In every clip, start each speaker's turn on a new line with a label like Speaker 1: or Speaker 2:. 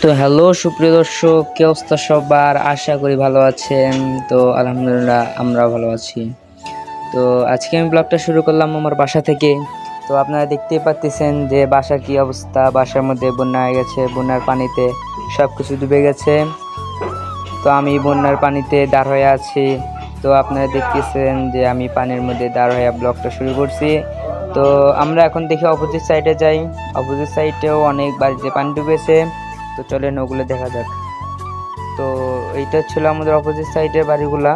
Speaker 1: তো হ্যালো সুপ্রিয় দর্শক, কি অবস্থা সবার? আশা করি ভালো আছেন। তো আলহামদুলিল্লাহ আমরা ভালো আছি। তো আজকে আমি ব্লগটা শুরু করলাম আমার বাসা থেকে। তো আপনারা দেখতেই পাচ্ছেন যে বাসার কি অবস্থা। বাসার মধ্যে বন্যা হয়ে গেছে, বন্যার পানিতে সব কিছু ডুবে গেছে। তো আমি বন্যার পানিতে দাঁড় হয়ে আছি। তো আপনারা দেখতেছেন যে আমি পানির মধ্যে দাঁড় হয়ে ব্লগটা শুরু করছি। তো আমরা এখন দেখি অপোজিট সাইডে যাই। অপোজিট সাইডেও অনেক বাড়িতে পানি ডুবেছে। তো চলেন ওগুলো দেখা যাক। তো এইটা ছিল আমাদের অপোজিট সাইডের বাড়িগুলা।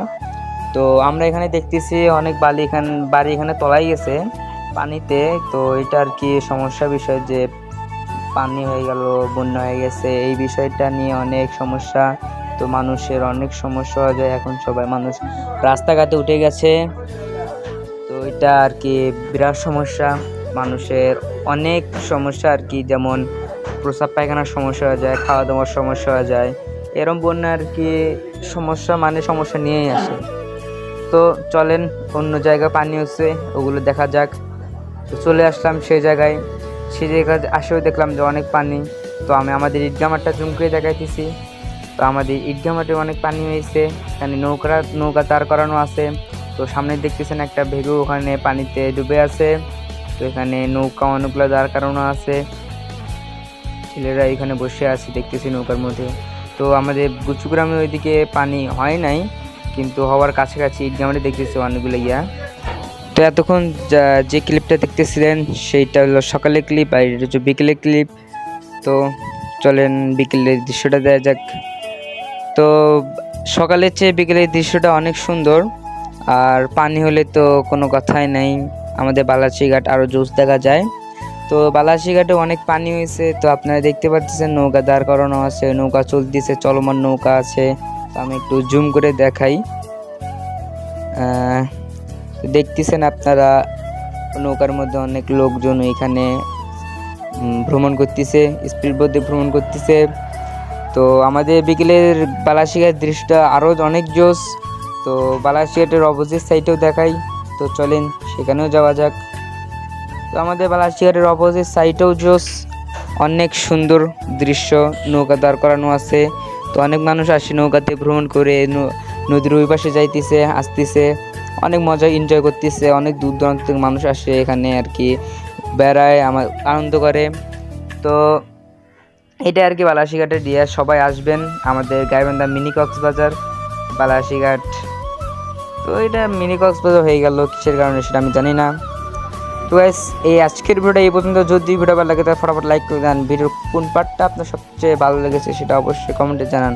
Speaker 1: তো আমরা এখানে দেখতেছি অনেক বাড়ি এখানে তলাই গেছে পানিতে। তো এটা আর কি সমস্যা বিষয় যে পানি হয়ে গেল, বন্যা হয়ে গেছে, এই বিষয়টা নিয়ে অনেক সমস্যা। তো মানুষের অনেক সমস্যা হয়ে যায়, এখন সবাই মানুষ রাস্তাঘাটে উঠে গেছে। তো এটা আর কি বিরাট সমস্যা, মানুষের অনেক সমস্যা আর কি, যেমন প্রস্রাব পায়খানার সমস্যা হয়ে যায়, খাওয়া দাওয়ার সমস্যা হয়ে যায়। এরম বন্যা আর কি সমস্যা নিয়েই আসে। তো চলেন অন্য জায়গায় পানি হচ্ছে ওগুলো দেখা যাক। তো চলে আসলাম সেই জায়গায় আসেও দেখলাম যে অনেক পানি। তো আমি আমাদের ঈদগাহ মাঠটা জুম করে দেখাইতেছি। তো আমাদের ঈদগাহ মাঠে অনেক পানি হয়েছে, এখানে নৌকা দাঁড় করানো আছে। তো সামনে দেখতেছেন একটা ভেগু ওখানে পানিতে ডুবে আছে। তো এখানে নৌকা অনেকগুলো দাঁড় করানো আছে, ছেলেরা এখানে বসে আছে দেখতেছি নৌকার মধ্যে। তো আমাদের গুচুগ্রামে ওইদিকে পানি হয় নাই, কিন্তু হওয়ার কাছাকাছি ঈদগাহ মাঠে দেখতেছি অনেকগুলো ইয়া। তো এতক্ষণ যে ক্লিপটা দেখতেছিলেন সেইটা হলো সকালের ক্লিপ, আর এটা হচ্ছে বিকেলের ক্লিপ। তো চলেন বিকেলের দৃশ্যটা দেওয়া যাক। তো সকালের চেয়ে বিকেলের দৃশ্যটা অনেক সুন্দর, আর পানি হলে তো কোনো কথাই নাই, আমাদের বালাসিঘাট আরও জোশ দেখা যায়। তো বালাসিঘাটে অনেক পানি হয়েছে। তো আপনারা দেখতে পাচ্ছেন নৌকা দাঁড় করানো আছে, নৌকা চলতেছে, চলমান নৌকা আছে। তো আমি একটু জুম করে দেখাই। দেখতেছেন আপনারা নৌকার মধ্যে অনেক লোকজন এখানে ভ্রমণ করতেছে, স্পিড বোটে ভ্রমণ করতেছে। তো আমাদের বিকেলের বালাসিঘাট দৃশ্যটা আরও অনেক জোশ। তো বালাসিঘাটের অপোজিট সাইডেও দেখাই। তো চলেন সেখানেও যাওয়া যাক। তো আমাদের বালাসিঘাটের অপোজিট সাইডেও জোশ, অনেক সুন্দর দৃশ্য, নৌকা দাঁড় করানো আছে। তো অনেক মানুষ আসে নৌকাতে ভ্রমণ করে, নদীর ওই পাশে যাইতেছে আসতেছে, অনেক মজা এনজয় করতেছে। অনেক দূর দূরান্ত থেকে মানুষ আসে এখানে আর কি বেড়ায়, আনন্দ করে। তো এটা আর কি বালাসিঘাটের ডিয়া, সবাই আসবেন আমাদের গাইবান্ধা মিনি কক্সবাজার বালাসিঘাট। তো এটা মিনি কক্সবাজার হয়ে গেল কিসের কারণে সেটা আমি জানি না। তো গাইস এই আজকের ভিডিওটা এই পর্যন্ত। যদি ভিডিও ভালো লাগে তাহলে ফটাফট লাইক করে দেন। ভিডিওর কোন পার্টটা আপনার সবচেয়ে ভালো লেগেছে সেটা অবশ্যই কমেন্টে জানান।